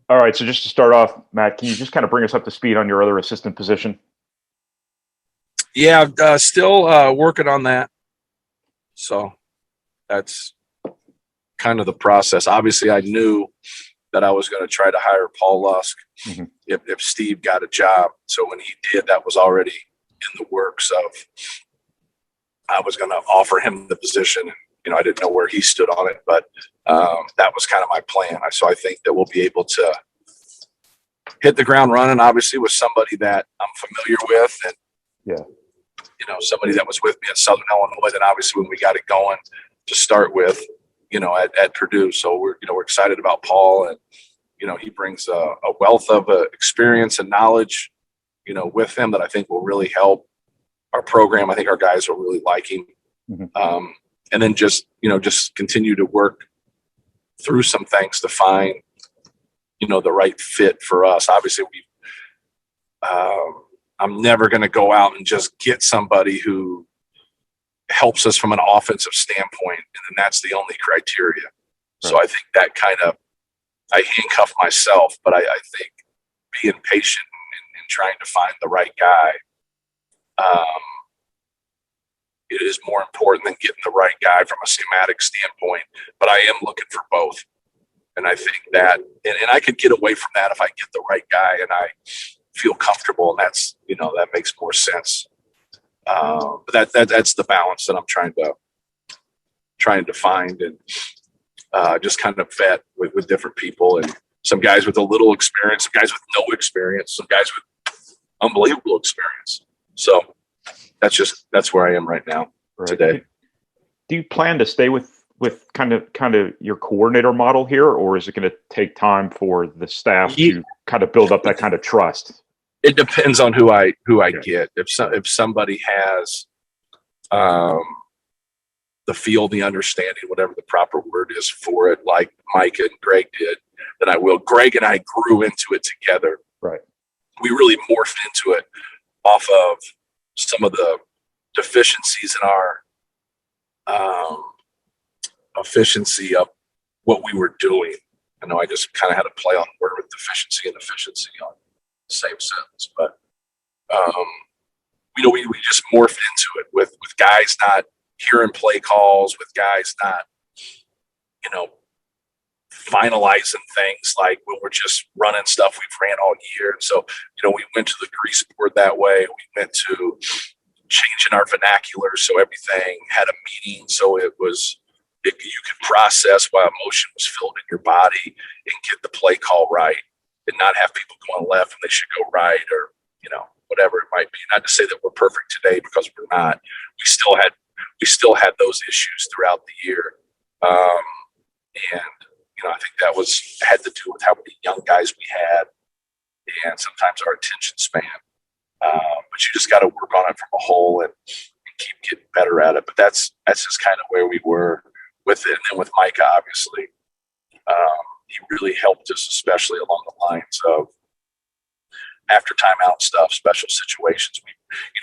All right. So just to start off, Matt, can you just kind of bring us up to speed on your other assistant position? Yeah, still working on that. So that's kind of the process. Obviously, I knew that I was going to try to hire Paul Lusk Hmm. if Steve got a job. So when he did, that was already in the works of I was going to offer him the position. I didn't know where he stood on it, but that was kind of my plan. So I think that we'll be able to hit the ground running, obviously, with somebody that I'm familiar with and, Yeah. somebody that was with me at Southern Illinois. And obviously when we got it going to start with, at Purdue. So we're excited about Paul, and, he brings a wealth of experience and knowledge, with him that I think will really help our program. I think our guys will really like him. Hmm. And then just continue to work through some things to find, the right fit for us. Obviously I'm never going to go out and just get somebody who helps us from an offensive standpoint. And then that's the only criteria. Right. So I think that kind of, I handcuff myself, but I think being patient and trying to find the right guy, it is more important than getting the right guy from a schematic standpoint. But I am looking for both. And I think that, and I could get away from that if I get the right guy and I feel comfortable, and that's, that makes more sense. But that's the balance that I'm trying to find, and just kind of vet with different people, and some guys with a little experience, some guys with no experience, some guys with unbelievable experience. So that's where I am right now today. Do you plan to stay with kind of your coordinator model here, or is it going to take time for the staff to kind of build up that kind of trust? It depends on who I get. If somebody has the feel, the understanding, whatever the proper word is for it, like Mike and Greg did, then I will. Greg and I grew into it together. Right. We really morphed into it off of some of the deficiencies in our efficiency of what we were doing. I know I just kind of had a play on the word with deficiency and efficiency on the same sentence, but we just morphed into it with guys not hearing play calls, with guys not, finalizing things like when we're just running stuff we've ran all year. And so, we went to the grease board that way. We went to changing our vernacular so everything had a meaning. So you could process why emotion was filled in your body and get the play call right, and not have people going left when they should go right, or, whatever it might be. Not to say that we're perfect today, because we're not. We still had those issues throughout the year. And, I think that had to do with how many young guys we had, and sometimes our attention span. But you just got to work on it from a whole, and keep getting better at it. But that's just kind of where we were with it. And then with Micah, obviously, he really helped us, especially along the lines of after timeout stuff, special situations.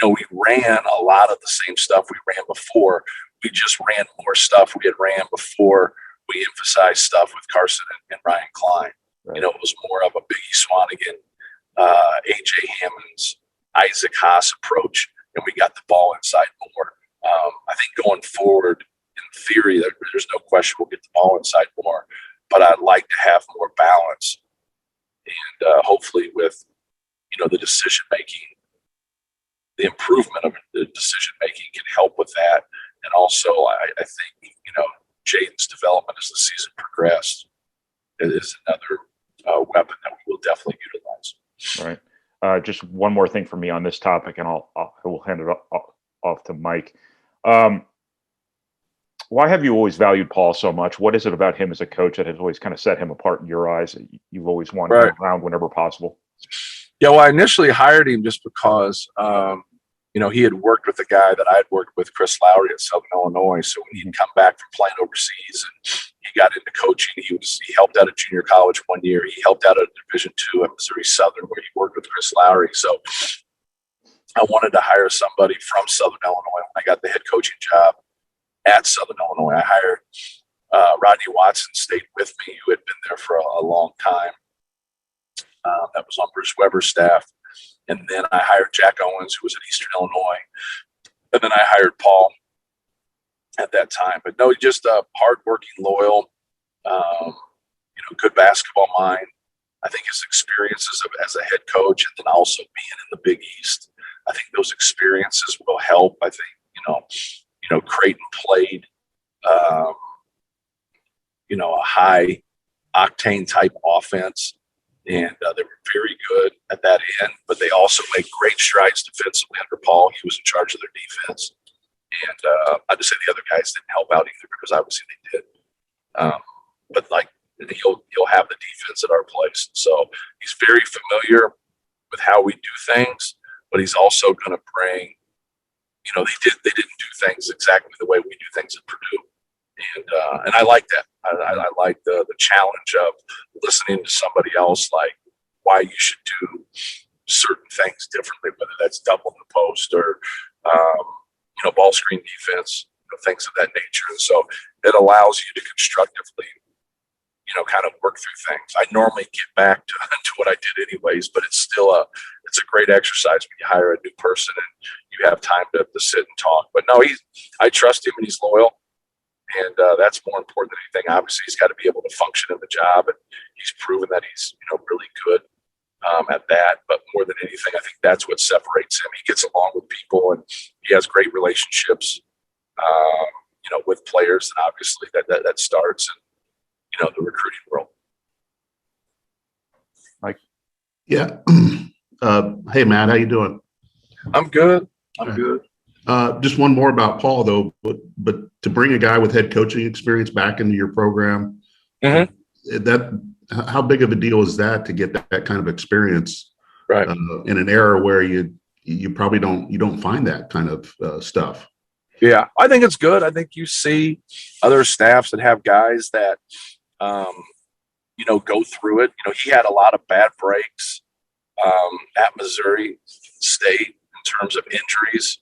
We ran a lot of the same stuff we ran before. We just ran more stuff we had ran before. We emphasized stuff with Carson and Ryan Klein. Right. It was more of a Biggie Swanigan, AJ Hammond's, Isaac Haas approach, and we got the ball inside more. I think going forward, in theory, there's no question we'll get the ball inside more, but I'd like to have more balance, and hopefully with the decision making, the improvement of the decision making can help with that. And also, I think Jaden's development as the season progressed is another weapon that we will definitely utilize. Right. Just one more thing for me on this topic, and I will hand it off to Mike. Why have you always valued Paul so much? What is it about him as a coach that has always kind of set him apart in your eyes? You've always wanted him around whenever possible. Yeah, well, I initially hired him just because, he had worked with a guy that I had worked with, Chris Lowry, at Southern Illinois. So when he'd come back from playing overseas and he got into coaching, he helped out at junior college one year. He helped out at Division II at Missouri Southern, where he worked with Chris Lowry. So I wanted to hire somebody from Southern Illinois. When I got the head coaching job at Southern Illinois, I hired Rodney Watson, stayed with me, who had been there for a long time. that was on Bruce Weber's staff. And then I hired Jack Owens, who was at Eastern Illinois. And then I hired Paul at that time. But no, just a hardworking, loyal, good basketball mind. I think his experiences as a head coach and then also being in the Big East, I think those experiences will help. I think, Creighton played, a high octane type offense, and they were very good at that end, but they also made great strides defensively under Paul. He was in charge of their defense. And I just say the other guys didn't help out either because obviously they did. But he'll have the defense at our place. So he's very familiar with how we do things, but he's also going to bring, they didn't do things exactly the way we do things at Purdue. And I like that. I like the challenge of listening to somebody else, like why you should do certain things differently, whether that's doubling the post or, ball screen defense, things of that nature. And so it allows you to constructively, kind of work through things. I normally get back to what I did anyways, but it's still it's a great exercise when you hire a new person and you have time to sit and talk. But no, I trust him and he's loyal. And that's more important than anything. Obviously, he's got to be able to function in the job, and he's proven that he's really good at that. But more than anything, I think that's what separates him. He gets along with people, and he has great relationships, with players. And obviously, that starts in the recruiting world. Mike, yeah. Hey, Matt, how you doing? I'm good. Good. Just one more about Paul, though, but to bring a guy with head coaching experience back into your program, how big of a deal is that to get that kind of experience, right? In an era where you probably don't find that kind of stuff. Yeah, I think it's good. I think you see other staffs that have guys that, go through it. He had a lot of bad breaks at Missouri State in terms of injuries.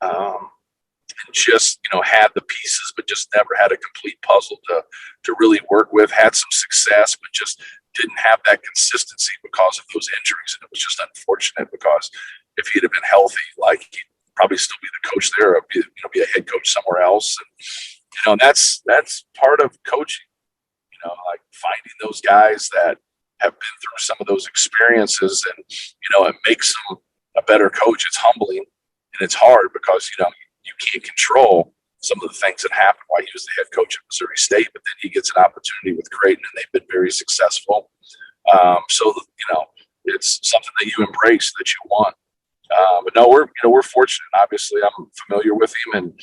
And just, had the pieces, but just never had a complete puzzle to really work with, had some success, but just didn't have that consistency because of those injuries. And it was just unfortunate because if he'd have been healthy, he'd probably still be the coach there or be a head coach somewhere else. And, that's part of coaching, finding those guys that have been through some of those experiences and, it makes them a better coach. It's humbling. And it's hard because, you can't control some of the things that happen while he was the head coach at Missouri State, but then he gets an opportunity with Creighton and they've been very successful. So, it's something that you embrace, that you want. But no, we're fortunate. Obviously, I'm familiar with him and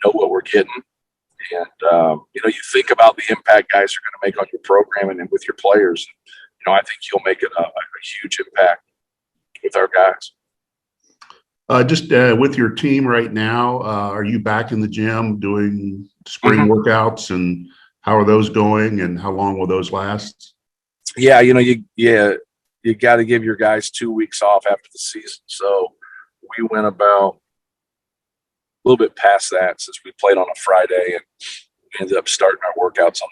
know what we're getting. And, you think about the impact guys are going to make on your program and with your players. I think he'll make it a huge impact with our guys. Just with your team right now, are you back in the gym doing spring workouts, and how are those going, and how long will those last? Yeah, you got to give your guys 2 weeks off after the season. So we went about a little bit past that since we played on a Friday, and we ended up starting our workouts on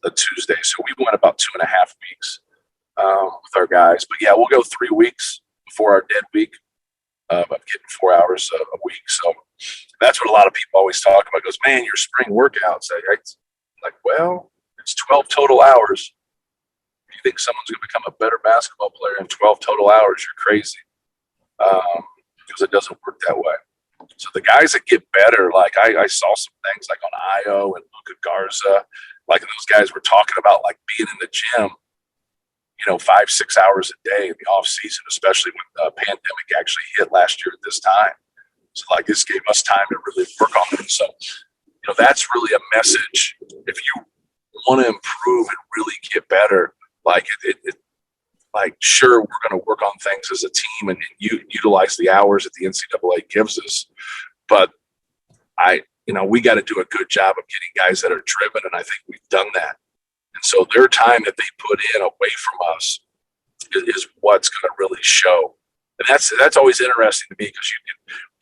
a Tuesday. So we went about 2.5 weeks with our guys. But yeah, we'll go 3 weeks before our dead week. I'm getting 4 hours a week. So that's what a lot of people always talk about. Goes, man, your spring workouts. Well, it's 12 total hours. If you think someone's going to become a better basketball player in 12 total hours, you're crazy. Because it doesn't work that way. So the guys that get better, I saw some things like on Io and Luka Garza, those guys were talking about being in the gym, 5-6 hours a day in the off season, especially when the pandemic actually hit last year at this time. So this gave us time to really work on it. So, that's really a message. If you want to improve and really get better, sure, we're going to work on things as a team and utilize the hours that the NCAA gives us. But we got to do a good job of getting guys that are driven. And I think we've done that. And so their time that they put in away from us is what's going to really show. And that's always interesting to me because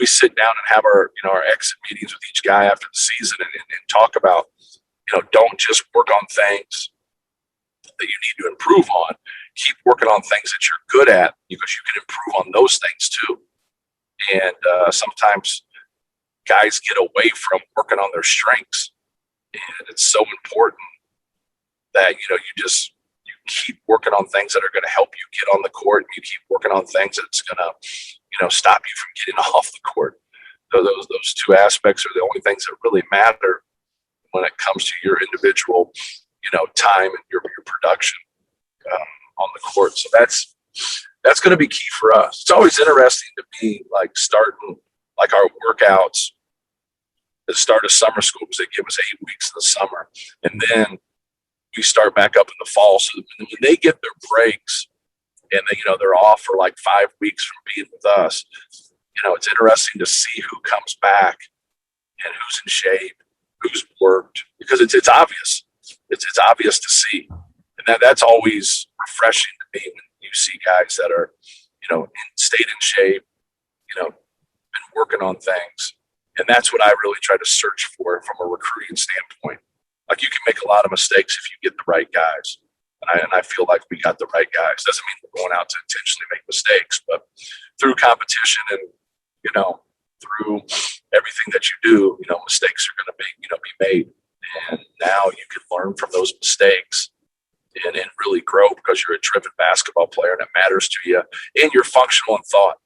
we sit down and have our exit meetings with each guy after the season and talk about, don't just work on things that you need to improve on. keep working on things that you're good at because you can improve on those things too. And sometimes guys get away from working on their strengths, and it's so important that you keep working on things that are going to help you get on the court, and you keep working on things that's going to stop you from getting off the court. So those two aspects are the only things that really matter when it comes to your individual time and your production on the court. So that's going to be key for us. It's always interesting to me, like starting like our workouts at the start of summer school, because they give us 8 weeks in the summer, and then we start back up in the fall. So when they get their breaks and they're off for like 5 weeks from being with us, it's interesting to see who comes back and who's in shape, who's worked, because it's obvious. It's obvious to see, and that's always refreshing to me when you see guys that are stayed in shape, been working on things. And that's what I really try to search for from a recruiting standpoint. Like, you can make a lot of mistakes if you get the right guys. And I feel like we got the right guys. Doesn't mean we're going out to intentionally make mistakes, but through competition and, through everything that you do, mistakes are going to be made. And now you can learn from those mistakes and really grow, because you're a driven basketball player and it matters to you. And you're functional in thought.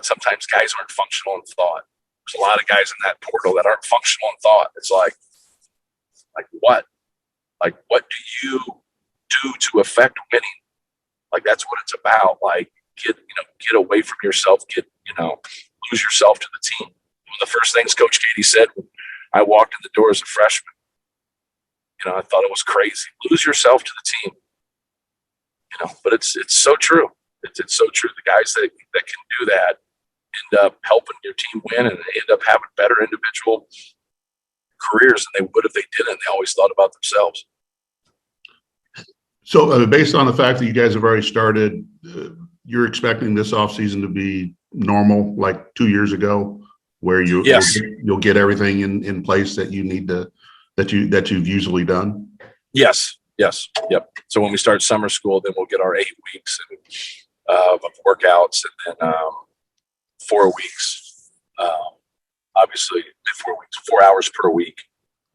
Sometimes guys aren't functional in thought. There's a lot of guys in that portal that aren't functional in thought. It's like what? Like, what do you do to affect winning? Like, that's what it's about. Like, get away from yourself, lose yourself to the team. One of the first things Coach Katie said when I walked in the door as a freshman, I thought it was crazy. Lose yourself to the team. But it's so true. It's so true. The guys that can do that end up helping your team win and end up having better individual careers than they would if they didn't. They always thought about themselves. So based on the fact that you guys have already started, you're expecting this offseason to be normal, like 2 years ago, where you'll get everything in place that you need to, that you've usually done? Yes. Yep. So when we start summer school, then we'll get our 8 weeks of workouts, and then 4 weeks, obviously 4 weeks, 4 hours per week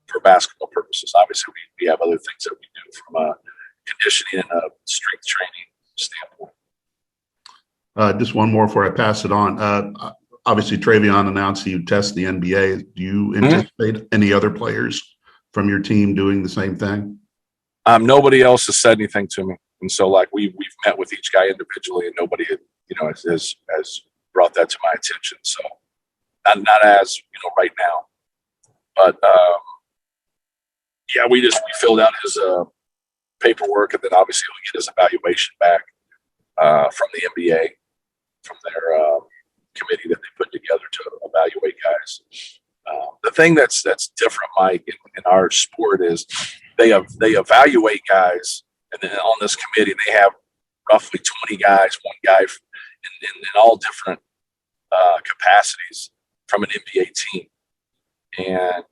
for basketball purposes. Obviously, we have other things that we do from a conditioning and a strength training standpoint. Just one more before I pass it on. Obviously, Travion announced he would test the NBA. Do you anticipate any other players from your team doing the same thing? Nobody else has said anything to me, and so we've met with each guy individually, and nobody has brought that to my attention. So not as right now, but we filled out his paperwork, and then obviously he'll get his evaluation back from the NBA, from their committee that they put together to evaluate guys. The thing that's different, Mike, in our sport is they evaluate guys, and then on this committee they have roughly 20 guys, one guy in all different capacities from an NBA team, and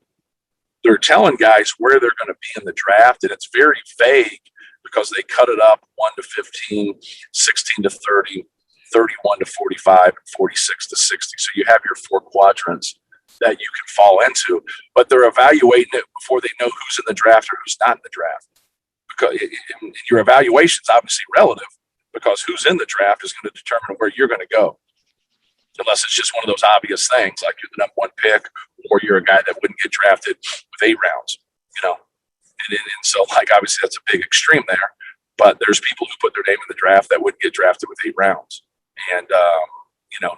they're telling guys where they're going to be in the draft, and it's very vague because they cut it up 1 to 15, 16 to 30, 31 to 45, and 46 to 60. So you have your 4 quadrants that you can fall into, but they're evaluating it before they know who's in the draft or who's not in the draft. Because your evaluation is obviously relative, because who's in the draft is going to determine where you're going to go. Unless it's just one of those obvious things, like you're the number 1 pick, or you're a guy that wouldn't get drafted with 8 rounds, And so, obviously that's a big extreme there, but there's people who put their name in the draft that wouldn't get drafted with 8 rounds. And,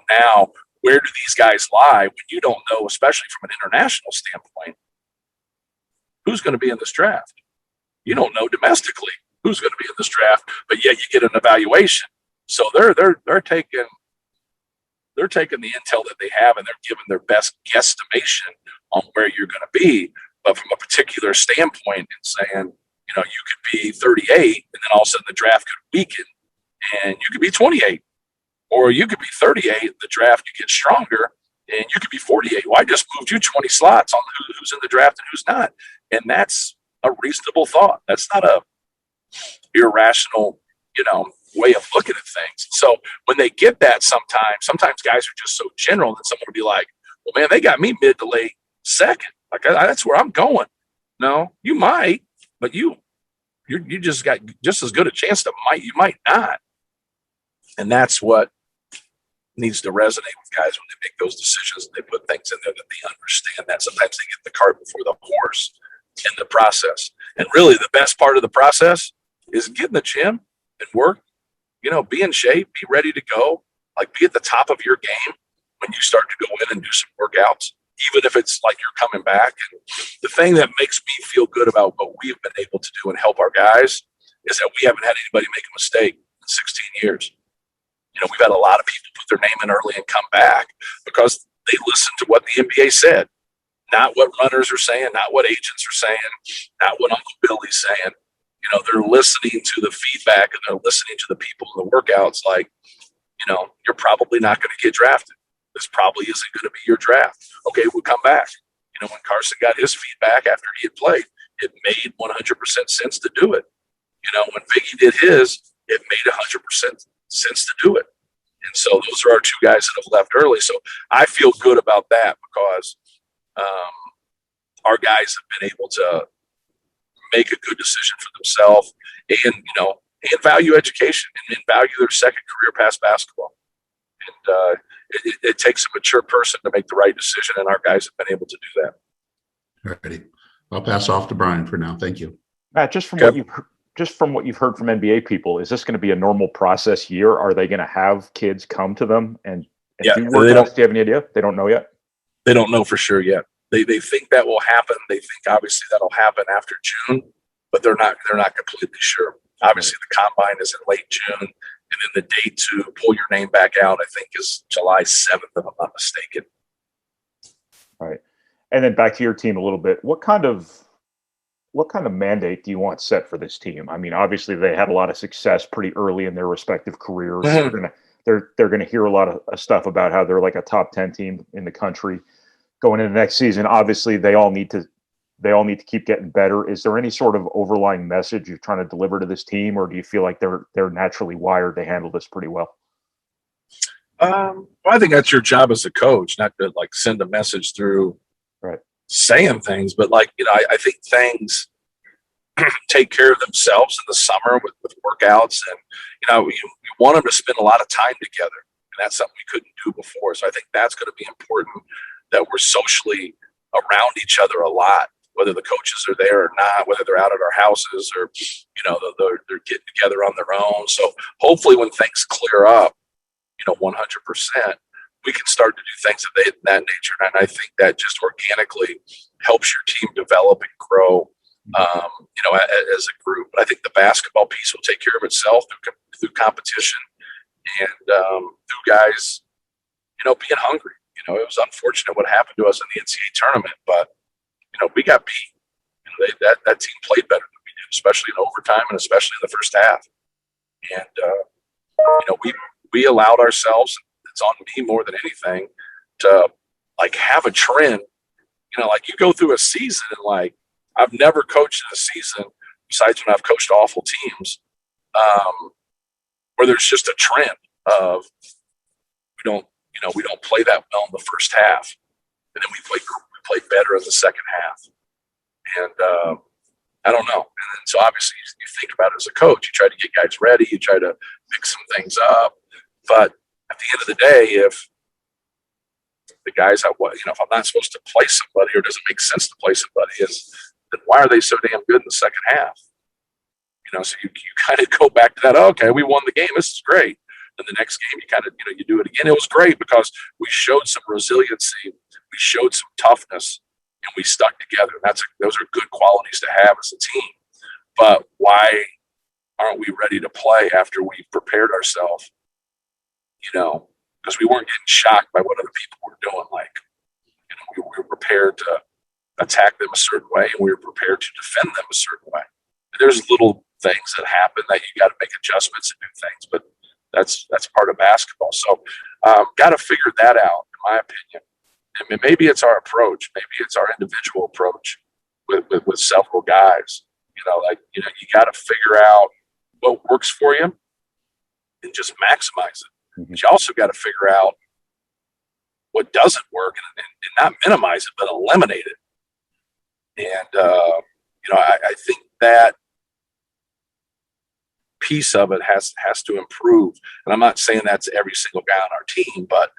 now where do these guys lie when you don't know, especially from an international standpoint, who's going to be in this draft? You don't know domestically who's going to be in this draft, but yet you get an evaluation. So they're taking the intel that they have, and they're giving their best guesstimation on where you're going to be. But from a particular standpoint, and saying, you could be 38, and then all of a sudden the draft could weaken, and you could be 28, or you could be 38. The draft could get stronger, and you could be 48. Well, I just moved you 20 slots on who's in the draft and who's not, and that's a reasonable thought. That's not a irrational way of looking at things. So when they get that, sometimes guys are just so general that someone will be like, well, man, they got me mid to late second. Like that's where I'm going. No, you might, but you just got just as good a chance to you might not. And that's what needs to resonate with guys when they make those decisions. They put things in there that they understand that. Sometimes they get the cart before the horse in the process. And really the best part of the process is get in the gym and work, be in shape, be ready to go, like be at the top of your game when you start to go in and do some workouts, even if it's like you're coming back. And the thing that makes me feel good about what we've been able to do and help our guys is that we haven't had anybody make a mistake in 16 years. We've had a lot of people put their name in early and come back because they listened to what the NBA said, not what runners are saying, not what agents are saying, not what Uncle Billy's saying. They're listening to the feedback and they're listening to the people in the workouts like, you're probably not going to get drafted. This probably isn't going to be your draft. Okay, we'll come back. When Carson got his feedback after he had played, it made 100% sense to do it. When Biggie did his, it made 100% sense to do it. And so those are our two guys that have left early. So I feel good about that because our guys have been able to make a good decision for themselves and, and value education and value their second career past basketball. And it takes a mature person to make the right decision, and our guys have been able to do that. Alrighty. I'll pass off to Brian for now. Thank you. Matt, just from what you've heard from NBA people, is this going to be a normal process year? Are they going to have kids come to them and do workouts? Do you have any idea? They don't know yet? They don't know for sure yet. They think that will happen. They think obviously that'll happen after June, but they're not completely sure. Obviously the combine is in late June, and then the date to pull your name back out, I think, is July 7th, if I'm not mistaken. All right. And then back to your team a little bit. What kind of mandate do you want set for this team? I mean, obviously they had a lot of success pretty early in their respective careers. Mm-hmm. They're gonna hear a lot of stuff about how they're like a top 10 team in the country going into next season. Obviously they all need to keep getting better. Is there any sort of overlying message you're trying to deliver to this team, or do you feel like they're naturally wired to handle this pretty well? Well, I think that's your job as a coach, not to like send a message through saying things, but I think things take care of themselves in the summer with workouts, and you want them to spend a lot of time together, and that's something we couldn't do before. So I think that's going to be important, that we're socially around each other a lot, whether the coaches are there or not, whether they're out at our houses or they're getting together on their own. So hopefully when things clear up, 100%, we can start to do things of that nature. And I think that just organically helps your team develop and grow, as a group. But I think the basketball piece will take care of itself through competition and through guys, being hungry. It was unfortunate what happened to us in the NCAA tournament, but, we got beat. That team played better than we did, especially in overtime and especially in the first half. And, we allowed ourselves, it's on me more than anything, to have a trend. You go through a season and I've never coached in a season besides when I've coached awful teams, where there's just a trend of we don't play that well in the first half, and then we play better in the second half. And I don't know. And so obviously you think about it as a coach, you try to get guys ready, you try to mix some things up. But at the end of the day, if the guys if I'm not supposed to play somebody or it doesn't make sense to play somebody, then why are they so damn good in the second half? So you kind of go back to that. Okay, we won the game. This is great. And the next game, you kind of, you do it again. It was great because we showed some resiliency, we showed some toughness, and we stuck together. And those are good qualities to have as a team. But why aren't we ready to play after we prepared ourselves? Because we weren't getting shocked by what other people were doing. We were prepared to attack them a certain way, and we were prepared to defend them a certain way. And there's little things that happen that you got to make adjustments and do things, but that's part of basketball. So got to figure that out, in my opinion. I mean, maybe it's our approach, maybe it's our individual approach with several guys. You got to figure out what works for you and just maximize it. Mhm. But you also got to figure out what doesn't work and not minimize it, but eliminate it. And, I think that piece of it has to improve. And I'm not saying that's every single guy on our team, but,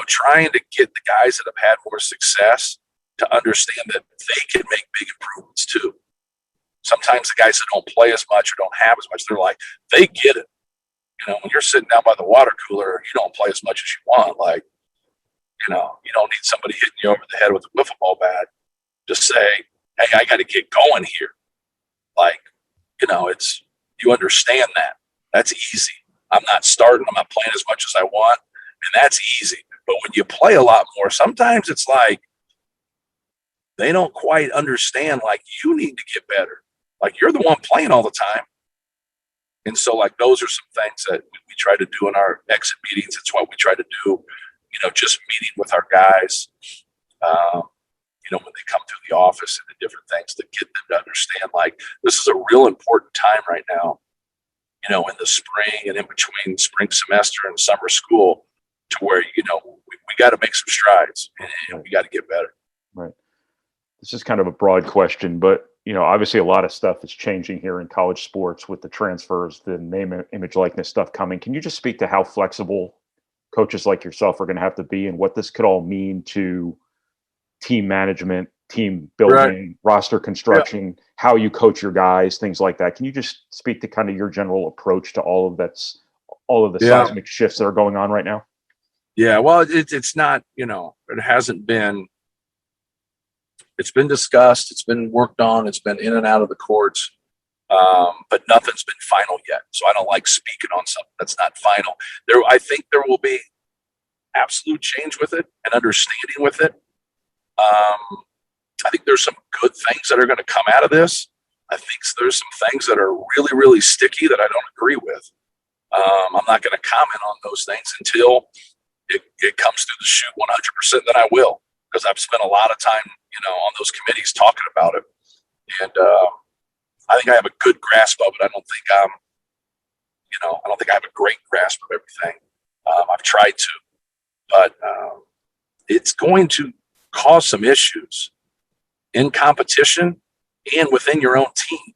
trying to get the guys that have had more success to understand that they can make big improvements too. Sometimes the guys that don't play as much or don't have as much, they're like, they get it. When you're sitting down by the water cooler, you don't play as much as you want. Like, you don't need somebody hitting you over the head with a wiffle ball bat. Just say, hey, I got to get going here. Like, you understand that. That's easy. I'm not starting. I'm not playing as much as I want. And that's easy. But when you play a lot more, sometimes it's like they don't quite understand, like, you need to get better. Like, you're the one playing all the time. And so, like, those are some things that we try to do in our exit meetings. It's what we try to do, just meeting with our guys, when they come through the office and the different things to get them to understand, like, this is a real important time right now, in the spring and in between spring semester and summer school, to where, we got to make some strides and we got to get better. Right. This is kind of a broad question, but, obviously a lot of stuff is changing here in college sports with the transfers, the name, image, likeness stuff coming. Can you just speak to how flexible coaches like yourself are going to have to be and what this could all mean to team management, team building, right, roster construction, how you coach your guys, things like that? Can you just speak to kind of your general approach to all of the seismic shifts that are going on right now? Yeah, well, it's not, it hasn't been. It's been discussed. It's been worked on. It's been in and out of the courts, but nothing's been final yet. So I don't like speaking on something that's not final. I think there will be absolute change with it and understanding with it. I think there's some good things that are going to come out of this. I think there's some things that are really, really sticky that I don't agree with. I'm not going to comment on those things until it comes through the chute 100%. Then I will, because I've spent a lot of time, on those committees talking about it. And I think I have a good grasp of it. I don't think I have a great grasp of everything. I've tried to, but it's going to cause some issues in competition and within your own team.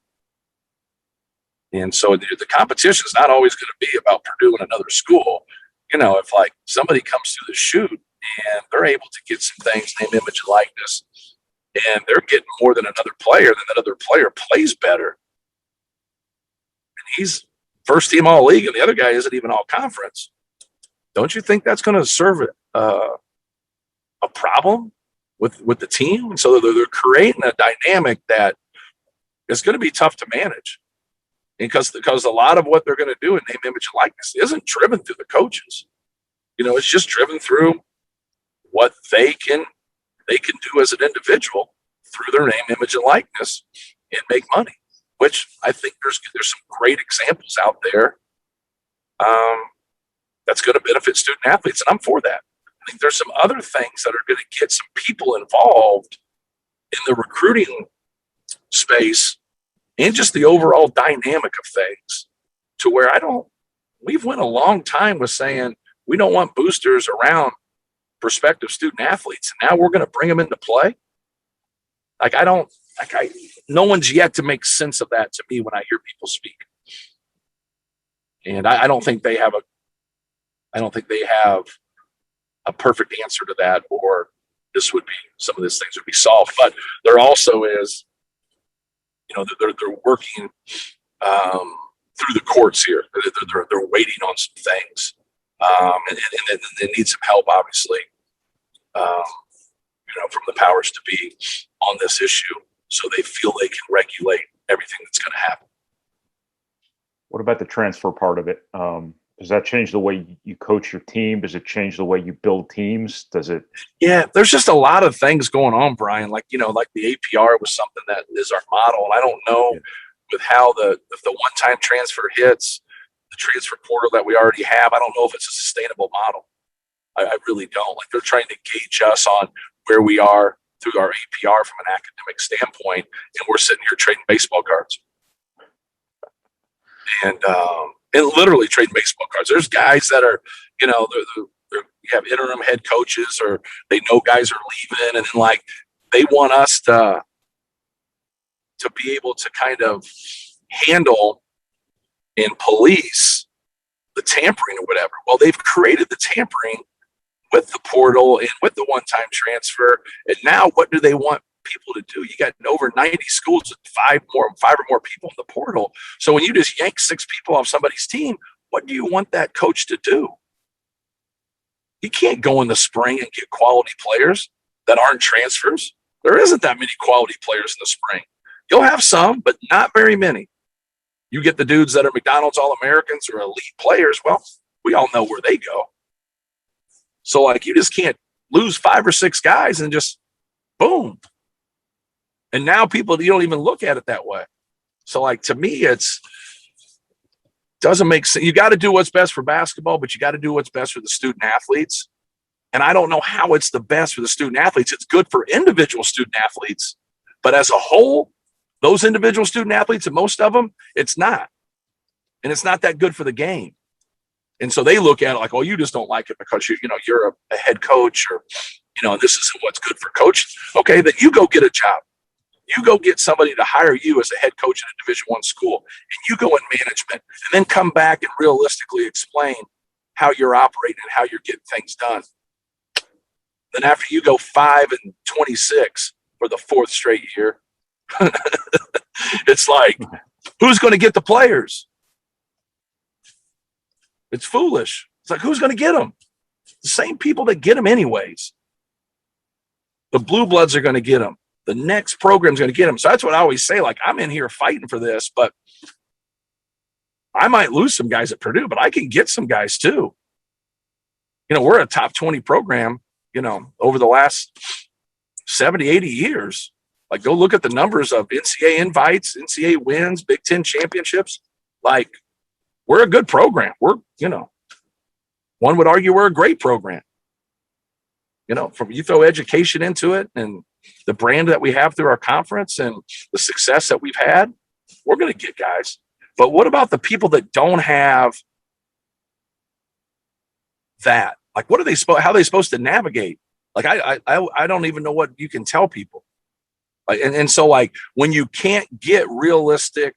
And so the competition is not always going to be about Purdue and another school. If like somebody comes through the chute and they're able to get some things, name, image, and likeness, and they're getting more than another player, then that other player plays better, and he's first team all league and the other guy isn't even all conference, don't you think that's going to serve a problem with the team? And so they're creating a dynamic that is going to be tough to manage, because a lot of what they're going to do in name, image, and likeness isn't driven through the coaches. It's just driven through what they can do as an individual through their name, image, and likeness and make money, which I think there's some great examples out there that's going to benefit student athletes, and I'm for that. I think there's some other things that are going to get some people involved in the recruiting space and just the overall dynamic of things, to where we've went a long time with saying we don't want boosters around prospective student athletes, and now we're going to bring them into play. No one's yet to make sense of that to me when I hear people speak. And I don't think they have a perfect answer to that, or some of these things would be solved. But there also is, they're working through the courts here. They're waiting on some things, and they need some help, obviously, from the powers to be on this issue, so they feel they can regulate everything that's going to happen. What about the transfer part of it? Does that change the way you coach your team? Does it change the way you build teams? Does it? Yeah, there's just a lot of things going on, Brian. Like the APR was something that is our model. And I don't know with how if the one-time transfer hits, the transfer portal that we already have, I don't know if it's a sustainable model. I really don't. Like, they're trying to gauge us on where we are through our APR from an academic standpoint, and we're sitting here trading baseball cards. and literally trading baseball cards. There's guys that are, they're you have interim head coaches, or they know guys are leaving, and then like they want us to be able to kind of handle and police the tampering or whatever. Well, they've created the tampering with the portal and with the one-time transfer, and now what do they want people to do? You got over 90 schools with five or more people in the portal. So when you just yank 6 people off somebody's team, what do you want that coach to do? He can't go in the spring and get quality players that aren't transfers. There isn't that many quality players in the spring. You'll have some, but not very many. You get the dudes that are McDonald's All-Americans or elite players, well, we all know where they go. So, like, you just can't lose 5 or 6 guys and just boom. And now people, you don't even look at it that way. So, like, to me, doesn't make sense. You got to do what's best for basketball, but you got to do what's best for the student athletes. And I don't know how it's the best for the student athletes. It's good for individual student athletes, but as a whole, those individual student athletes, and most of them, it's not. And it's not that good for the game. And so they look at it like, oh, you just don't like it because you're a head coach, or, this isn't what's good for coaches. Okay, then you go get a job. You go get somebody to hire you as a head coach in a Division I school, and you go in management, and then come back and realistically explain how you're operating and how you're getting things done. Then after you go 5-26 for the 4th straight year, it's like, who's going to get the players? It's foolish. It's like, who's going to get them? The same people that get them anyways. The blue bloods are going to get them. The next program's going to get them. So that's what I always say. Like, I'm in here fighting for this, but I might lose some guys at Purdue, but I can get some guys too. We're a top 20 program, over the last 70, 80 years. Like, go look at the numbers of NCAA invites, NCAA wins, Big Ten championships. Like, we're a good program. We're, one would argue we're a great program. From you throw education into it and the brand that we have through our conference and the success that we've had, we're going to get guys. But what about the people that don't have that? Like, what are they how are they supposed to navigate? Like, I don't even know what you can tell people. Like, and so, like, when you can't get realistic,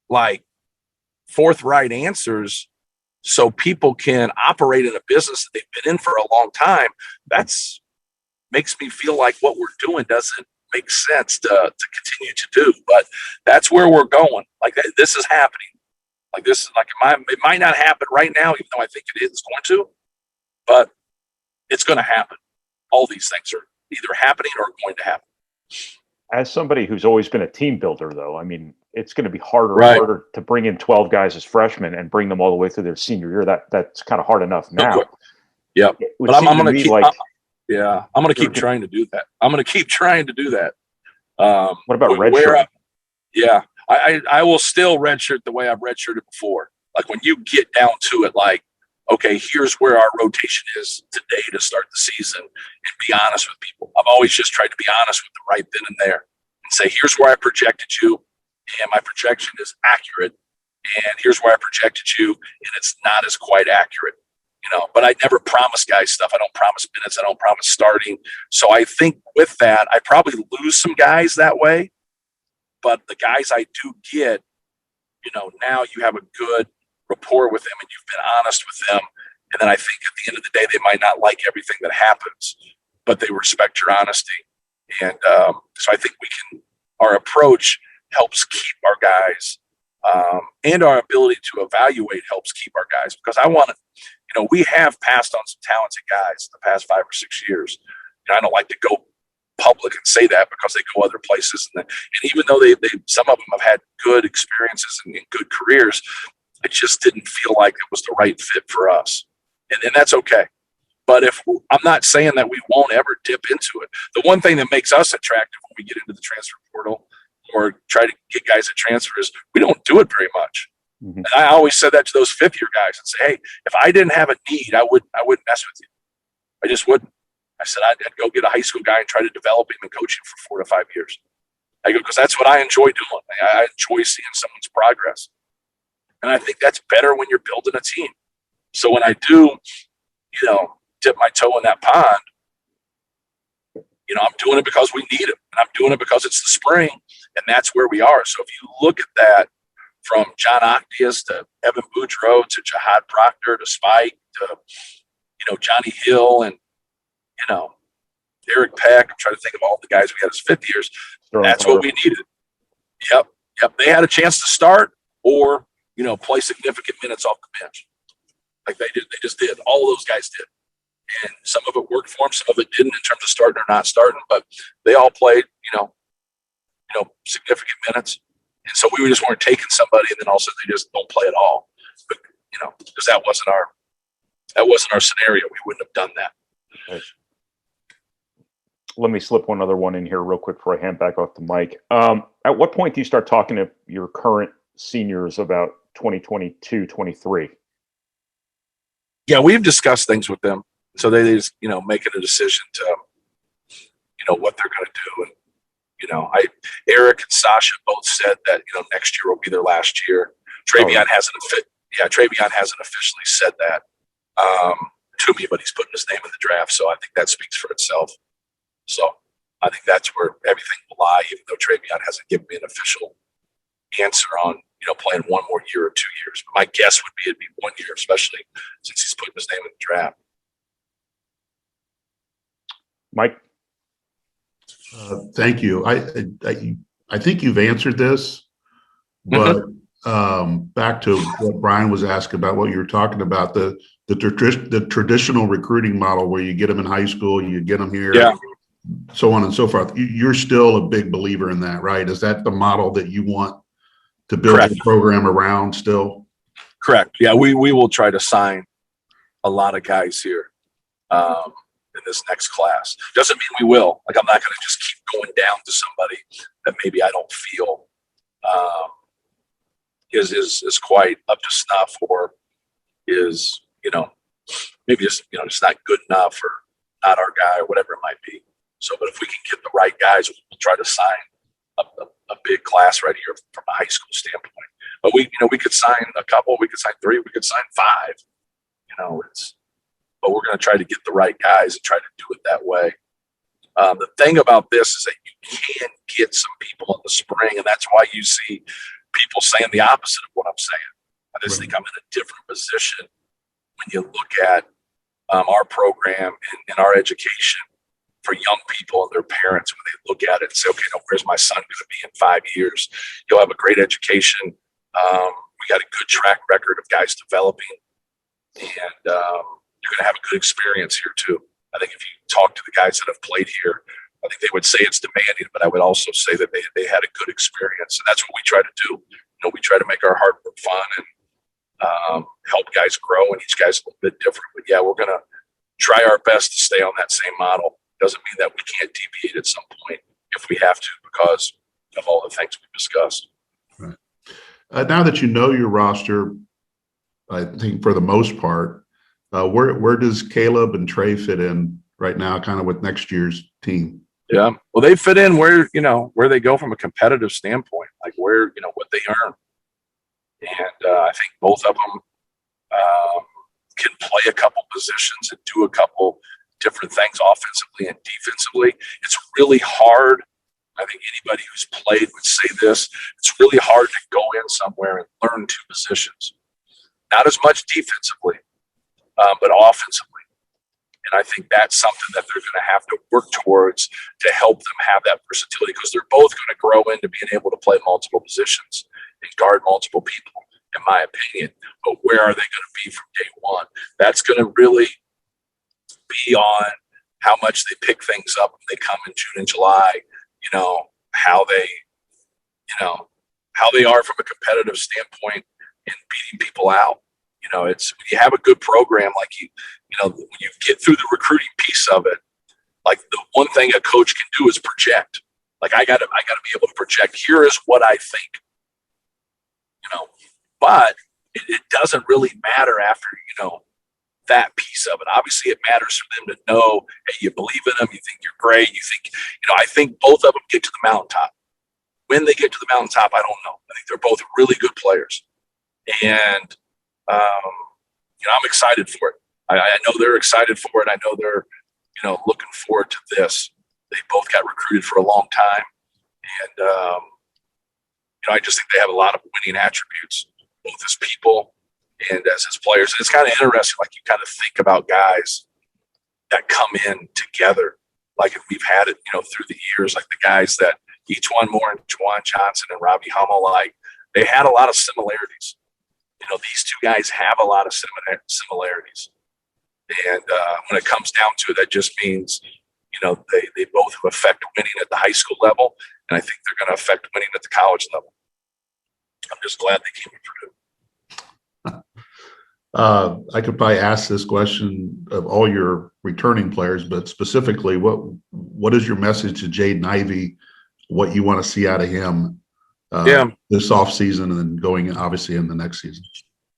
like, forthright answers so people can operate in a business that they've been in for a long time, that's makes me feel like what we're doing doesn't make sense to continue to do. But that's where we're going. Like, this is happening. Like, this is like, it might not happen right now, even though I think it is going to, but it's going to happen. All these things are either happening or going to happen. As somebody who's always been a team builder, though, I mean, it's going to be harder and harder to bring in 12 guys as freshmen and bring them all the way through their senior year. That's kind of hard enough now. Yeah, but I'm going to keep. I'm going to keep trying to do that. I'm going to keep trying to do that. What about redshirt? I will still redshirt the way I've redshirted before. Like, when you get down to it, like, okay, here's where our rotation is today to start the season, and be honest with people. I've always just tried to be honest with them right then and there and say, here's where I projected you, and my projection is accurate, and here's where I projected you, and it's not as quite accurate. But I never promise guys stuff. I don't promise minutes. I don't promise starting. So I think with that, I probably lose some guys that way. But the guys I do get, now you have a good rapport with them and you've been honest with them. And then I think at the end of the day, they might not like everything that happens, but they respect your honesty. And so I think our approach helps keep our guys, and our ability to evaluate helps keep our guys, because we have passed on some talented guys in the past 5 or 6 years. I don't like to go public and say that because they go other places. And even though they some of them have had good experiences and good careers, it just didn't feel like it was the right fit for us. And that's okay. But I'm not saying that we won't ever dip into it. The one thing that makes us attractive when we get into the transfer portal or try to get guys that transfer is we don't do it very much. Mm-hmm. And I always said that to those 5th-year guys and say, hey, if I didn't have a need, I wouldn't mess with you. I just wouldn't. I said I'd go get a high school guy and try to develop him and coach him for 4 to 5 years. I go, because that's what I enjoy doing. I enjoy seeing someone's progress. And I think that's better when you're building a team. So when I do, dip my toe in that pond, I'm doing it because we need it. And I'm doing it because it's the spring, and that's where we are. So if you look at that from John Octius to Evan Boudreaux to Jihad Proctor to Spike to, Johnny Hill and, Eric Peck, I'm trying to think of all the guys we had as fifth years. That's what we needed. Yep. They had a chance to start or, play significant minutes off the bench. Like they did. They just did. All of those guys did. And some of it worked for them. Some of it didn't in terms of starting or not starting, but they all played, significant minutes. And so we just weren't taking somebody and then all of a sudden they just don't play at all. But, because that wasn't our scenario. We wouldn't have done that. Right. Let me slip one other one in here real quick before I hand back off the mic. At what point do you start talking to your current seniors about 2022, 23? Yeah, we've discussed things with them. So they just, making a decision to, what they're going to do. And, Eric and Sasha both said that, next year will be their last year. Travion hasn't officially said that to me, but he's putting his name in the draft. So I think that speaks for itself. So I think that's where everything will lie, even though Travion hasn't given me an official answer on, playing one more year or 2 years. But my guess would be it'd be 1 year, especially since he's putting his name in the draft. Mike? Thank you. I think you've answered this, but back to what Brian was asking about, what you were talking about, the traditional recruiting model where you get them in high school, you get them here, so on and so forth. You're still a big believer in that, right? Is that the model that you want to build the program around still? Correct. Yeah, we will try to sign a lot of guys here in this next class. Doesn't mean we will. Like, I'm not going to just keep going down to somebody that maybe I don't feel is quite up to snuff or is, maybe just, just not good enough or not our guy or whatever it might be. So, but if we can get the right guys, we'll try to sign a big class right here from a high school standpoint. But we could sign a couple, we could sign 3, we could sign 5. But we're going to try to get the right guys and try to do it that way. The thing about this is that you can get some people in the spring, and that's why you see people saying the opposite of what I'm saying. I just think I'm in a different position when you look at our program and our education for young people and their parents when they look at it and say, okay, now where's my son going to be in 5 years? He'll have a great education. We got a good track record of guys developing, and you're going to have a good experience here too. I think if you talk to the guys that have played here, I think they would say it's demanding, but I would also say that they had a good experience, and that's what we try to do. We try to make our hard work fun and help guys grow, and each guy's a little bit different. But yeah, we're going to try our best to stay on that same model. Doesn't mean that we can't deviate at some point if we have to because of all the things we discussed. Right. Now that you know your roster, I think for the most part, where does Caleb and Trey fit in right now, kind of with next year's team? Yeah, well, they fit in where they go from a competitive standpoint, like where what they earn, and I think both of them can play a couple positions and do a couple different things offensively and defensively. It's really hard. I think anybody who's played would say this. It's really hard to go in somewhere and learn 2 positions. Not as much defensively, but offensively. And I think that's something that they're going to have to work towards to help them have that versatility, because they're both going to grow into being able to play multiple positions and guard multiple people, in my opinion. But where are they going to be from day one? That's going to really be on how much they pick things up when they come in June and July, how they are from a competitive standpoint and beating people out. It's when you have a good program, like when you get through the recruiting piece of it, like the one thing a coach can do is project. Like I gotta be able to project. Here is what I think, but it doesn't really matter after, that piece of it. Obviously it matters for them to know, hey, you believe in them. You think you're great. You think, I think both of them get to the mountaintop. When they get to the mountaintop, I don't know. I think they're both really good players. And, I'm excited for it. I know they're excited for it. I know they're, looking forward to this. They both got recruited for a long time. And, I just think they have a lot of winning attributes, both as people and as his players. And it's kind of interesting, like you kind of think about guys that come in together, like if we've had it, through the years, like the guys that each one more, and Juwan Johnson and Robbie Hummel, like they had a lot of similarities. These two guys have a lot of similarities. And when it comes down to it, that just means, they both have affect winning at the high school level, and I think they're going to affect winning at the college level. I'm just glad they came to Purdue. I could probably ask this question of all your returning players, but specifically, what is your message to Jaden Ivy? What you want to see out of him this offseason and then going obviously in the next season?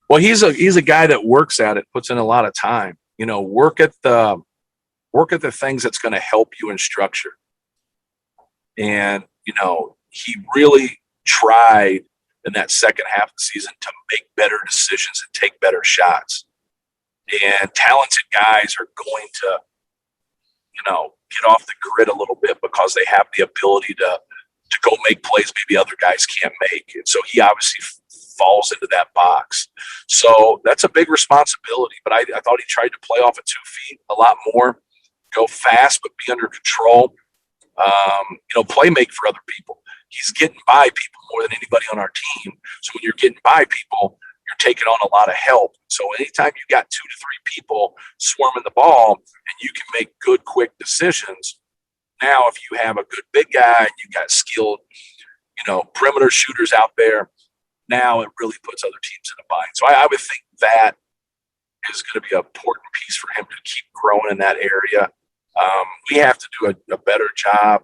Well, he's a guy that works at it, puts in a lot of time. Work at the things that's going to help you in structure. And he really tried in that second half of the season to make better decisions and take better shots. And talented guys are going to, get off the grid a little bit because they have the ability to go make plays maybe other guys can't make. And so he obviously falls into that box. So that's a big responsibility. But I thought he tried to play off of 2 feet a lot more, go fast, but be under control, play make for other people. He's getting by people more than anybody on our team. So when you're getting by people, you're taking on a lot of help. So anytime you got 2 to 3 people swarming the ball and you can make good, quick decisions, now if you have a good big guy and you got skilled, perimeter shooters out there, now it really puts other teams in a bind. So I would think that is going to be an important piece for him to keep growing in that area. We have to do a better job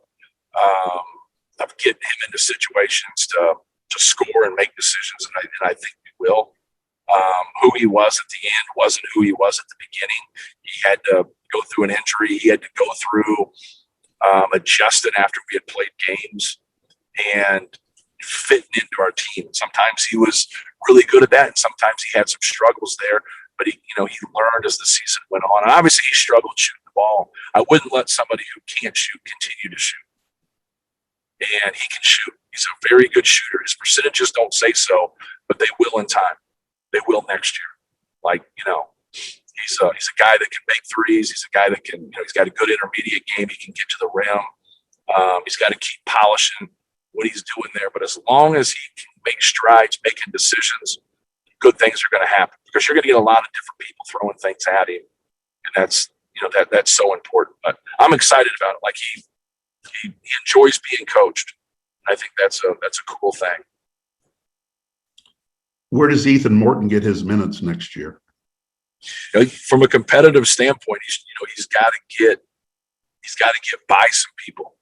of getting him into situations to score and make decisions, and I think we will. Who he was at the end wasn't who he was at the beginning. He had to go through an injury. He had to go through adjusting after we had played games and fitting into our team. Sometimes he was really good at that, and sometimes he had some struggles there. But he learned as the season went on. And obviously, he struggled shooting the ball. I wouldn't let somebody who can't shoot continue to shoot. And he can shoot. He's a very good shooter. His percentages don't say so, but they will in time. They will next year. He's a guy that can make threes. He's a guy that can, he's got a good intermediate game. He can get to the rim. He's got to keep polishing what he's doing there. But as long as he can make strides, making decisions, good things are going to happen because you're going to get a lot of different people throwing things at him. And that's so important. But I'm excited about it. Like he enjoys being coached. I think that's a cool thing. Where does Ethan Morton get his minutes next year? From a competitive standpoint, he's got to get by some people,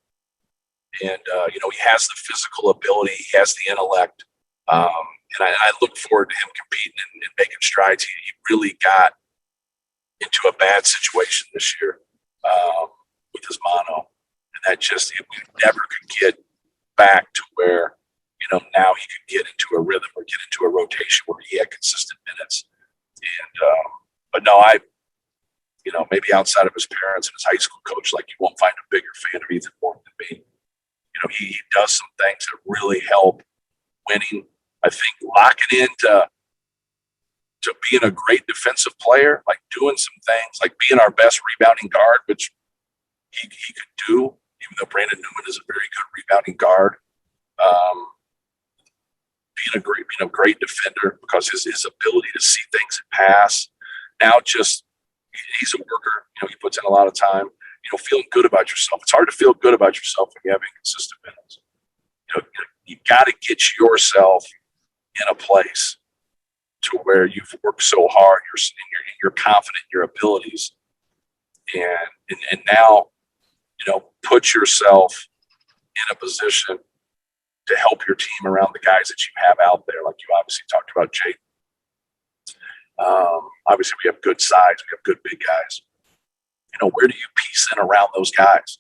and he has the physical ability, he has the intellect, and I look forward to him competing and making strides. He really got into a bad situation this year with his mono, and that we never could get back to where now he could get into a rhythm or get into a rotation where he had consistent minutes. And but no, maybe outside of his parents and his high school coach, like you won't find a bigger fan of Ethan Morton than me. He does some things that really help winning. I think locking into being a great defensive player, like doing some things, like being our best rebounding guard, which he could do, even though Brandon Newman is a very good rebounding guard. Being a great defender because his ability to see things and pass. Now he's a worker. He puts in a lot of time. Feeling good about yourself. It's hard to feel good about yourself when you have inconsistent minutes. You got to get yourself in a place to where you've worked so hard. You're confident in your abilities, and now put yourself in a position to help your team around the guys that you have out there. Like you obviously talked about Jaden. Obviously we have good size. We have good big guys. Where do you piece in around those guys?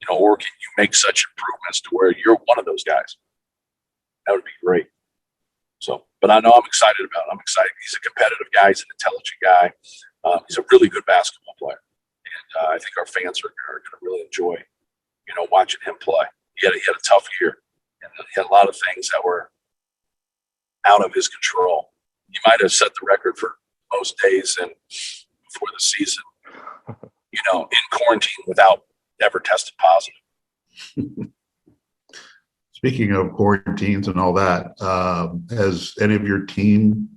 Or can you make such improvements to where you're one of those guys? That would be great. So, but I know I'm excited about it. I'm excited. He's a competitive guy. He's an intelligent guy. He's a really good basketball player. And I think our fans are going to really enjoy, watching him play. He had a tough year, and he had a lot of things that were out of his control. He might have set the record for most days before the season, in quarantine without ever tested positive. Speaking of quarantines and all that, has any of your team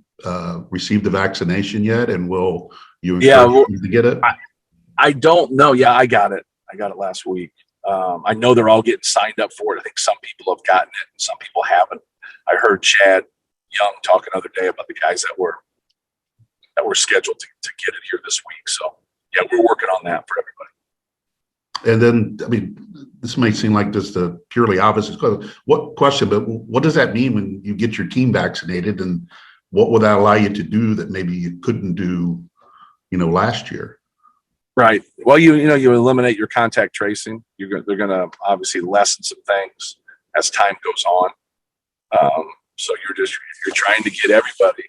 received the vaccination yet? And will you encourage them to get it? I don't know. Yeah, I got it. I got it last week. I know they're all getting signed up for it. I think some people have gotten it and some people haven't. I heard Chad Young talking the other day about the guys that were scheduled to get it here this week. So yeah, we're working on that for everybody. And then, I mean, this may seem like just a purely obvious question, but what does that mean when you get your team vaccinated, and what will that allow you to do that maybe you couldn't do, last year? Right. Well, you eliminate your contact tracing. They're going to obviously lessen some things as time goes on. So you're trying to get everybody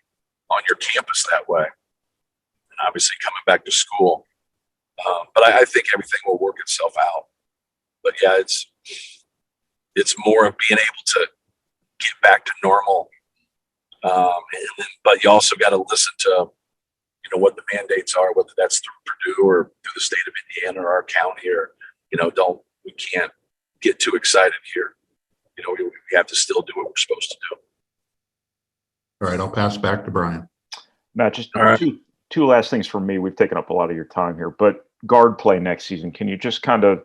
on your campus that way, and obviously coming back to school. But I think everything will work itself out. But yeah, it's more of being able to get back to normal. But you also got to listen to, what the mandates are, whether that's through Purdue or through the state of Indiana or our county, or, we can't get too excited here. We have to still do what we're supposed to do. All right, I'll pass back to Brian. Matt, just two last things for me. We've taken up a lot of your time here, but guard play next season. Can you just kind of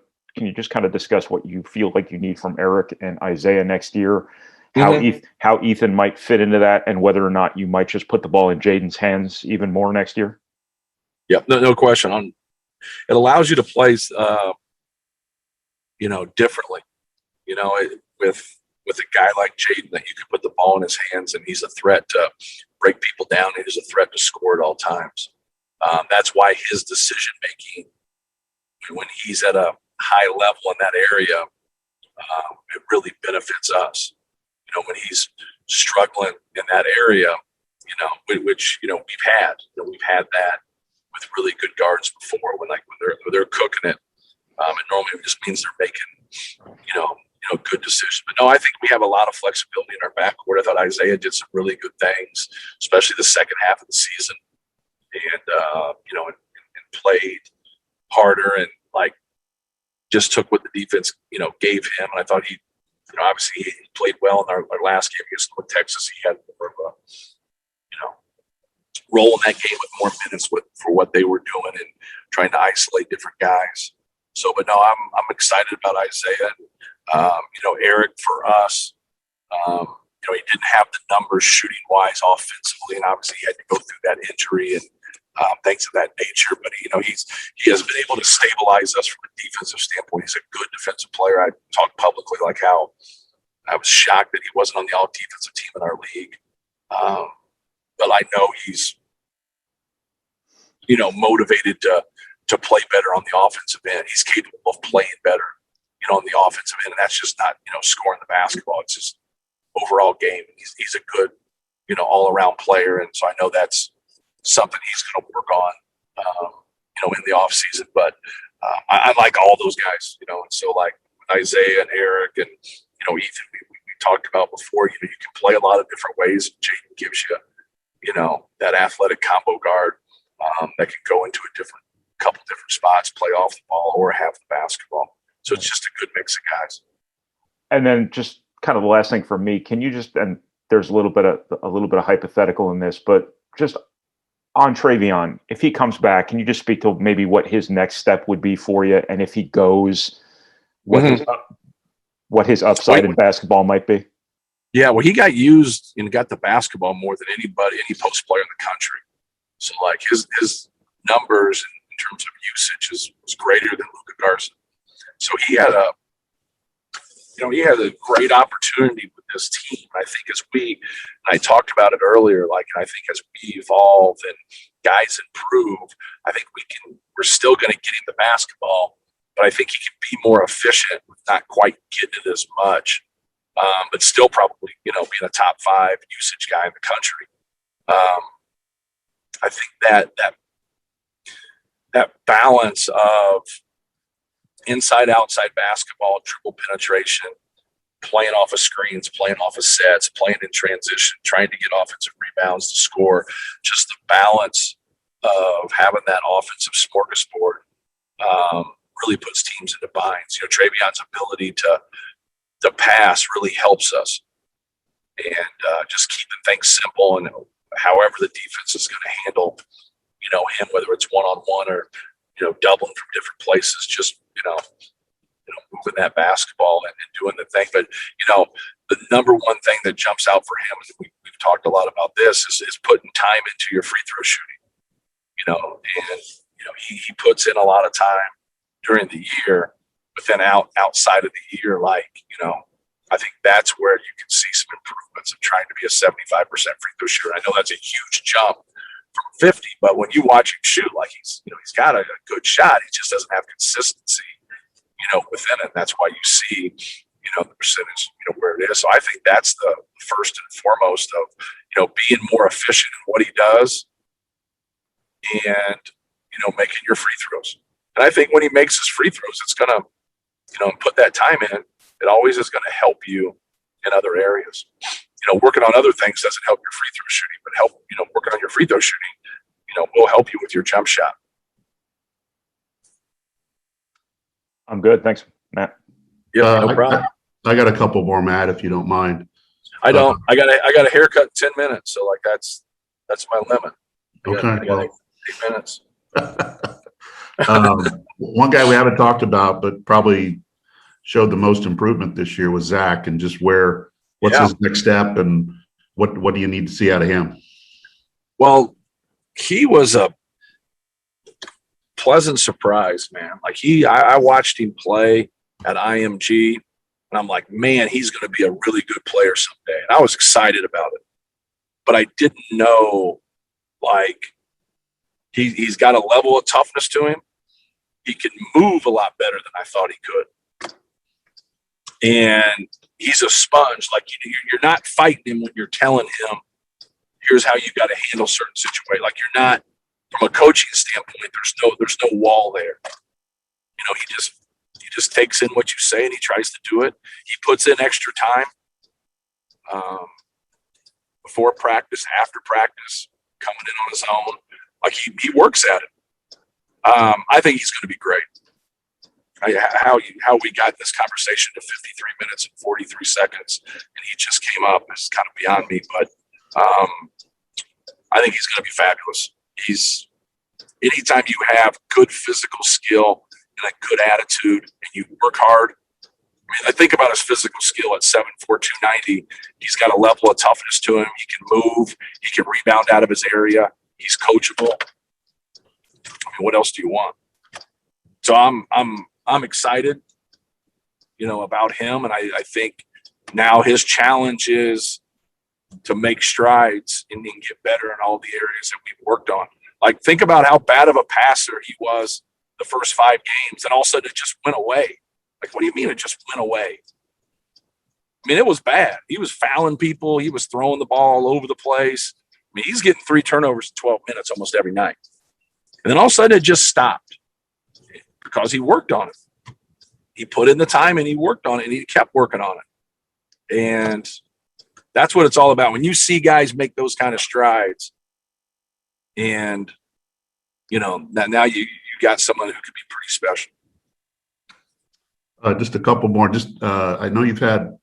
discuss what you feel like you need from Eric and Isaiah next year? How Ethan might fit into that, and whether or not you might just put the ball in Jaden's hands even more next year? Yeah, no question. It allows you to play, differently. With a guy like Jaden, that you can put the ball in his hands, and he's a threat to break people down. And he's a threat to score at all times. That's why his decision making, when he's at a high level in that area, it really benefits us. When he's struggling in that area, which we've had that with really good guards before, when they're cooking it, it normally just means they're making good decisions. But no, I think we have a lot of flexibility in our backcourt. I thought Isaiah did some really good things, especially the second half of the season, and played harder and just took what the defense gave him. And I thought he obviously he played well in our last game against North Texas. He had more of a role in that game with more minutes for what they were doing and trying to isolate different guys. So, but no, I'm excited about Isaiah. Eric, for us, he didn't have the numbers shooting wise offensively, and obviously he had to go through that injury and things of that nature. But he has been able to stabilize us from a defensive standpoint. He's a good defensive player. I talked publicly how I was shocked that he wasn't on the all defensive team in our league. But I know he's motivated to play better on the offensive end. He's capable of playing better, on the offensive end, and that's just not scoring the basketball. It's just overall game. He's a good all around player, and so I know that's something he's going to work on in the off season. But I like all those guys, and so Isaiah and Eric and Ethan, we talked about before. You can play a lot of different ways. Jaden gives you that athletic combo guard that can go into a couple different spots, play off the ball or have the basketball. So it's just a good mix of guys. And then just kind of the last thing for me, can you just, and there's a little bit of hypothetical in this, but just on Travion, if he comes back, can you just speak to maybe what his next step would be for you? And if he goes, what his upside in basketball might be? Yeah, well, he got used and got the basketball more than any post player in the country. So his numbers in terms of usage was greater than Luka Garza. So he had a great opportunity with this team. I think I talked about it earlier, I think as we evolve and guys improve, I think we're still going to get him the basketball, but I think he can be more efficient with not quite getting it as much. but still probably, being a top 5 usage guy in the country. I think that balance of inside outside basketball, dribble penetration, playing off of screens, playing off of sets, playing in transition, trying to get offensive rebounds to score, just the balance of having that offensive smorgasbord really puts teams into binds. Travion's ability to pass really helps us, and just keeping things simple, and however the defense is going to handle him, whether it's one-on-one or doubling from different places, just moving that basketball and doing the thing. But the number one thing that jumps out for him, and we've talked a lot about this, is putting time into your free throw shooting. And he puts in a lot of time during the year, but then outside of the year, I think that's where you can see some improvements of trying to be a 75% free throw shooter. I know that's a huge jump from 50, but when you watch him shoot, he's got a good shot, he just doesn't have consistency, within it. That's why you see, the percentage, where it is. So I think that's the first and foremost of, being more efficient in what he does and, making your free throws. And I think when he makes his free throws, it's going to, put that time in. It always is going to help you in other areas. Working on other things doesn't help your free throw shooting, but working on your free throw shooting, will help you with your jump shot. I'm good. Thanks, Matt. Yeah, no problem. I got a couple more, Matt, if you don't mind. I don't. I got a haircut in 10 minutes, so that's my limit. I got 8 minutes. One guy we haven't talked about, but probably showed the most improvement this year was Zach, and just what's his next step, and what do you need to see out of him? Well, he was a pleasant surprise, man. I watched him play at IMG, and I'm like, man, he's going to be a really good player someday. And I was excited about it, but I didn't know, he's got a level of toughness to him. He can move a lot better than I thought he could. And he's a sponge. You're not fighting him when you're telling him, here's how you got to handle certain situations. You're not, from a coaching standpoint, there's no wall there. He just takes in what you say and he tries to do it. He puts in extra time before practice, after practice, coming in on his own. He works at it. I think he's going to be great. How we got this conversation to 53 minutes and 43 seconds, and he just came up, is kind of beyond me. But I think he's going to be fabulous. Anytime you have good physical skill and a good attitude, and you work hard. I think about his physical skill at 7'4", 290. He's got a level of toughness to him. He can move. He can rebound out of his area. He's coachable. What else do you want? So I'm excited, about him, and I think now his challenge is to make strides and get better in all the areas that we've worked on. Think about how bad of a passer he was the first 5 games, and all of a sudden it just went away. What do you mean it just went away? It was bad. He was fouling people. He was throwing the ball all over the place. He's getting 3 turnovers in 12 minutes almost every night. And then all of a sudden it just stopped because he worked on it. He put in the time and he worked on it, and he kept working on it. And that's what it's all about. When you see guys make those kind of strides, and, now you got someone who could be pretty special. Just a couple more. I know you've had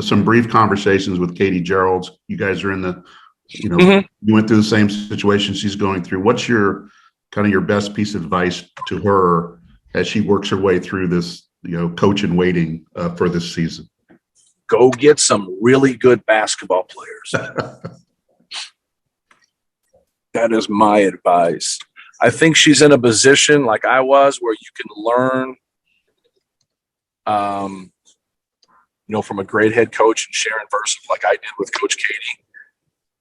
some brief conversations with Katie Gerald. You guys are in the, you went through the same situation she's going through. What's your best piece of advice to her as she works her way through this, coach in waiting for this season? Go get some really good basketball players. That is my advice. I think she's in a position like I was, where you can learn, from a great head coach and Sharon Versif, like I did with Coach Katie.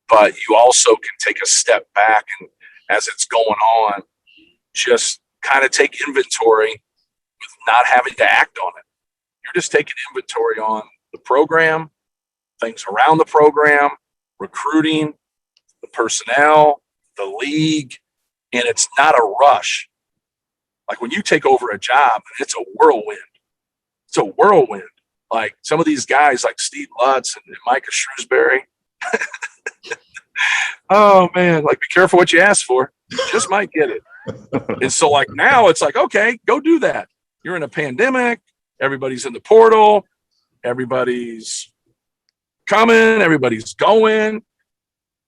But you also can take a step back, and as it's going on, just kind of take inventory with not having to act on it. You're just taking inventory on the program, things around the program, recruiting, the personnel, the league, and it's not a rush. Like when you take over a job, it's a whirlwind. It's a whirlwind. Like some of these guys like Steve Lutz and Micah Shrewsbury. Oh, man, like be careful what you ask for. You just might get it. And so like now it's like, okay, go do that. You're in a pandemic. Everybody's in the portal. Everybody's coming. Everybody's going.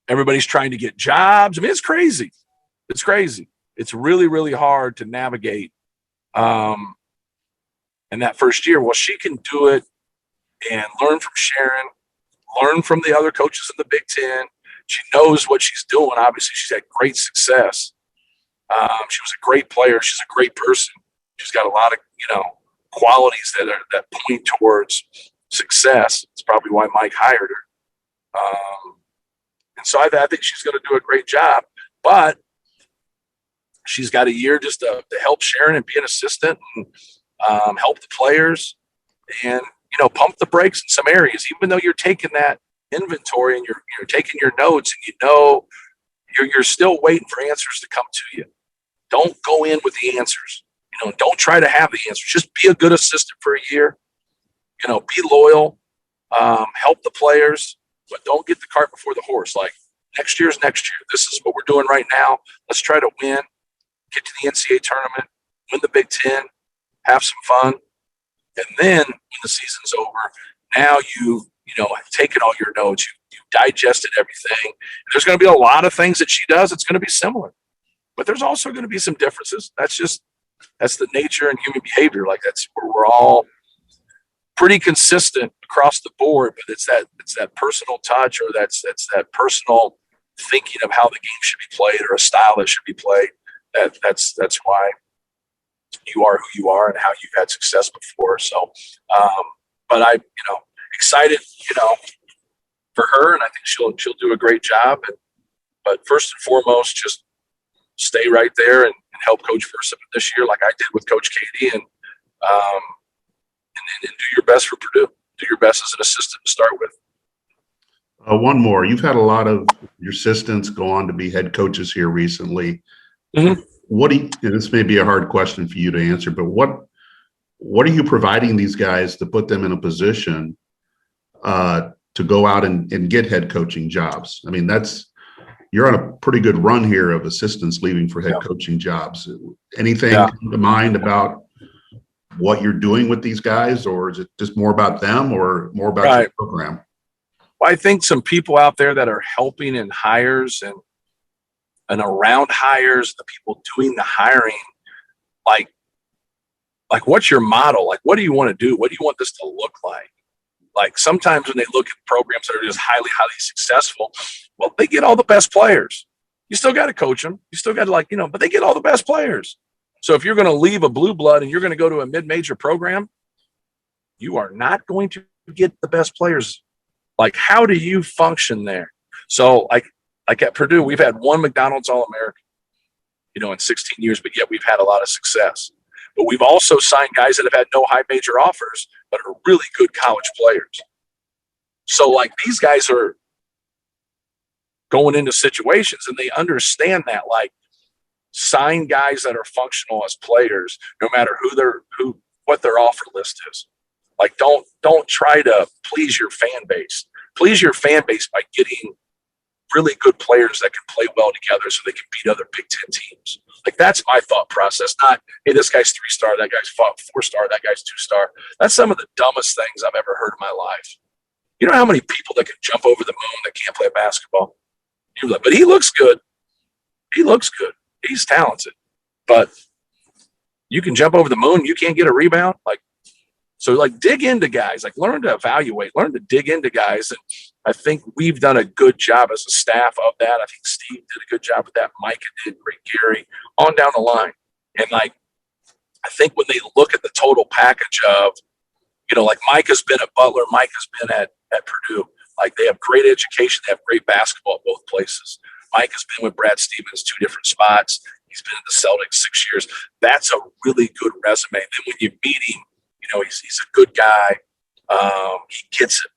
Everybody's trying to get jobs. I mean, it's crazy. It's crazy. It's really, really hard to navigate. In that first year, well, she can do it and learn from Sharon, learn from the other coaches in the Big Ten. She knows what she's doing. Obviously, she's had great success. She was a great player. She's a great person. She's got a lot of, qualities that point towards success. It's probably why Mike hired her. And so I think she's going to do a great job. But she's got a year just to help Sharon and be an assistant and help the players and, pump the brakes in some areas, even though you're taking that inventory and you're taking your notes and you're still waiting for answers to come to you. Don't go in with the answers. Don't try to have the answers. Just be a good assistant for a year. Be loyal, help the players, but don't get the cart before the horse. Like next year's next year. This is what we're doing right now. Let's try to win, get to the NCAA tournament, win the Big Ten, have some fun. And then when the season's over, now you've taken all your notes, you've digested everything. There's going to be a lot of things that she does. It's going to be similar, but there's also going to be some differences. That's the nature and human behavior. Like that's where we're all pretty consistent across the board, but it's that personal touch or that's that personal thinking of how the game should be played or a style that should be played. That's why you are who you are and how you've had success before. So, but I, excited, for her, and I think she'll do a great job. But first and foremost, just stay right there and help Coach Versa this year, like I did with Coach Katie, and do your best for Purdue. Do your best as an assistant to start with. One more. You've had a lot of your assistants go on to be head coaches here recently. Mm-hmm. And this may be a hard question for you to answer, but what are you providing these guys to put them in a position to go out and get head coaching jobs? I mean, you're on a pretty good run here of assistants leaving for head coaching jobs. Anything come to mind about what you're doing with these guys, or is it just more about them or more about your program? Well, I think some people out there that are helping in hires and around hires, the people doing the hiring, like what's your model? Like, what do you want to do? What do you want this to look like? Like sometimes when they look at programs that are just highly, highly successful, well, they get all the best players. You still got to coach them. You still got to but they get all the best players. So if you're going to leave a blue blood and you're going to go to a mid-major program, you are not going to get the best players. Like, how do you function there? So like at Purdue, we've had one McDonald's All-American, in 16 years, but yet we've had a lot of success. But we've also signed guys that have had no high major offers, but are really good college players. So like these guys are going into situations and they understand that, like, sign guys that are functional as players, no matter what their offer list is. Like, don't try to please your fan base. Please your fan base by getting really good players that can play well together so they can beat other Big Ten teams. Like, that's my thought process. Not, hey, this guy's 3-star, that guy's 4-star, that guy's 2-star. That's some of the dumbest things I've ever heard in my life. You know how many people that can jump over the moon that can't play basketball? You're like, but he looks good. He looks good. He's talented. But you can jump over the moon, you can't get a rebound. So dig into guys, learn to evaluate, learn to dig into guys. And I think we've done a good job as a staff of that. I think Steve did a good job with that. Micah did, great, Gary, on down the line. And I think when they look at the total package of, Micah's been at Butler, Micah's been at Purdue. They have great education, they have great basketball at both places. Micah's been with Brad Stevens, 2 different spots. He's been at the Celtics 6 years. That's a really good resume. Then when you meet him, he's a good guy. He gets it,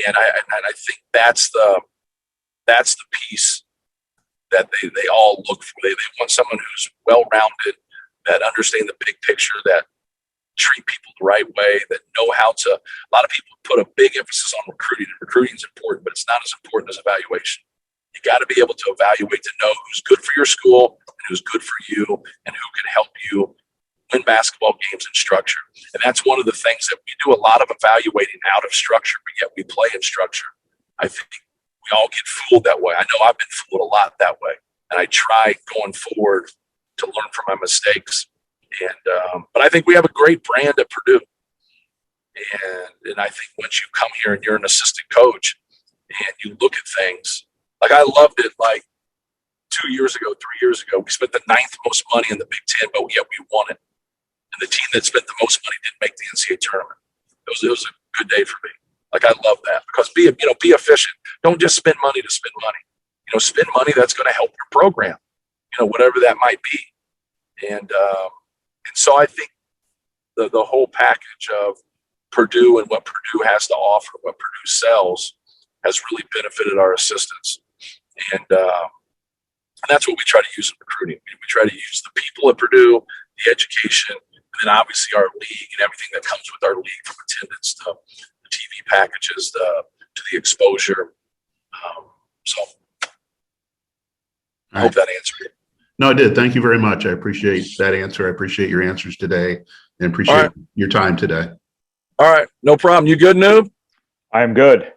and I think that's the piece that they all look for. They want someone who's well-rounded, that understand the big picture, that treat people the right way, that know how to. A lot of people put a big emphasis on recruiting, and recruiting is important, but it's not as important as evaluation. You got to be able to evaluate to know who's good for your school and who's good for you and who can help you win basketball games in structure. And that's one of the things that we do a lot of evaluating out of structure, but yet we play in structure. I think we all get fooled that way. I know I've been fooled a lot that way. And I try going forward to learn from my mistakes. And but I think we have a great brand at Purdue. And I think once you come here and you're an assistant coach and you look at things, like I loved it like 2 years ago, 3 years ago, we spent the 9th most money in the Big Ten, but yet we won it. And the team that spent the most money didn't make the NCAA tournament. It was a good day for me. Like I love that, because be efficient. Don't just spend money to spend money. Spend money that's going to help your program. Whatever that might be. And so I think the whole package of Purdue and what Purdue has to offer, what Purdue sells, has really benefited our assistants. And that's what we try to use in recruiting. We try to use the people at Purdue, the education, and then obviously our league and everything that comes with our league, from attendance to the TV packages to the exposure. So I hope that answered it. No, it did. Thank you very much. I appreciate that answer. I appreciate your answers today, and appreciate your time today. All right. No problem. You good, Noob? I am good.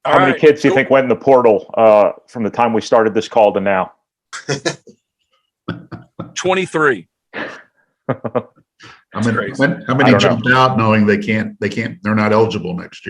All How many kids do you think went in the portal from the time we started this call to now? 23. How many jumped out knowing they're not eligible next year?